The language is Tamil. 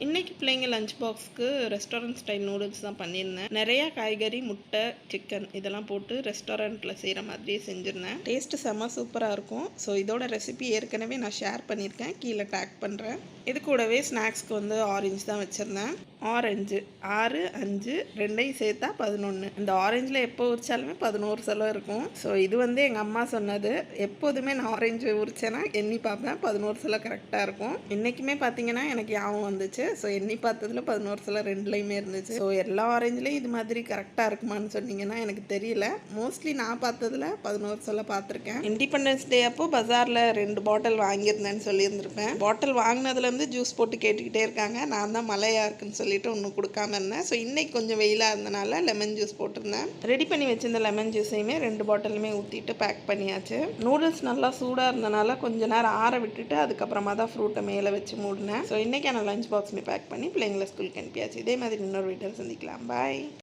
இன்றைக்கி பிள்ளைங்க லஞ்ச் பாக்ஸ்க்கு ரெஸ்டாரண்ட் ஸ்டைல் நூடுல்ஸ் தான் பண்ணியிருந்தேன். நிறையா காய்கறி, முட்டை, சிக்கன் இதெல்லாம் போட்டு ரெஸ்டாரண்ட்டில் செய்கிற மாதிரியே செஞ்சுருந்தேன். டேஸ்ட்டு செம்ம சூப்பராக இருக்கும். ஸோ இதோட ரெசிபி ஏற்கனவே நான் ஷேர் பண்ணியிருக்கேன், கீழே டேக் பண்ணுறேன். இது கூடவே ஸ்நாக்ஸ்க்கு வந்து ஆரஞ்சு தான் வச்சுருந்தேன். ஆரஞ்சு 6, 5 ரெண்டையும் சேர்த்தா 11. இந்த ஆரஞ்சில் எப்போ உரிச்சாலுமே 11 சலம் இருக்கும். ஸோ இது வந்து எங்கள் அம்மா சொன்னது. எப்போதுமே நான் ஆரஞ்சு உரிச்சேன்னா எண்ணி பார்ப்பேன், 11 சலம் கரெக்டாக இருக்கும். இன்றைக்குமே பார்த்தீங்கன்னா எனக்கு ஞாபகம் வந்துச்சு. ஸோ எண்ணி பார்த்ததில் 11 சலம் ரெண்டுலேயுமே இருந்துச்சு. ஸோ எல்லா ஆரஞ்சுலேயும் இது மாதிரி கரெக்டாக இருக்குமான்னு சொன்னீங்கன்னா எனக்கு தெரியல. மோஸ்ட்லி நான் பார்த்ததில் 11 சலம் பார்த்துருக்கேன். இண்டிபெண்டன்ஸ் டே அப்போ பஜாரில் 2 பாட்டில் வாங்கியிருந்தேன்னு சொல்லியிருந்திருப்பேன். பாட்டில் வாங்கினதுலேருந்து ஜூஸ் போட்டு கேட்டுக்கிட்டே இருக்காங்க. நான் தான் மழையாக இருக்குன்னு சொல்லிட்டு ஒன்றும் கொடுக்காம இருந்தேன். ஸோ இன்றைக்கி கொஞ்சம் வெயிலாக இருந்தனால லெமன் ஜூஸ் போட்டிருந்தேன். ரெடி பண்ணி வச்சிருந்த லெமன் ஜூஸையுமே 2 பாட்டிலுமே ஊற்றிட்டு பேக் பண்ணியாச்சு. நூடுல்ஸ் நல்லா சூடாக இருந்தனால கொஞ்சம் நேரம் ஆற விட்டுட்டு அதுக்கப்புறமா தான் ஃப்ரூட்டை மேலே வச்சு மூடினேன். ஸோ இன்றைக்கான லஞ்ச் பாக்ஸ்மே பேக் பண்ணி பிள்ளைங்களை ஸ்கூலுக்கு அனுப்பியாச்சு. இதே மாதிரி இன்னொரு வீட்டில் சந்திக்கலாம். பாய்.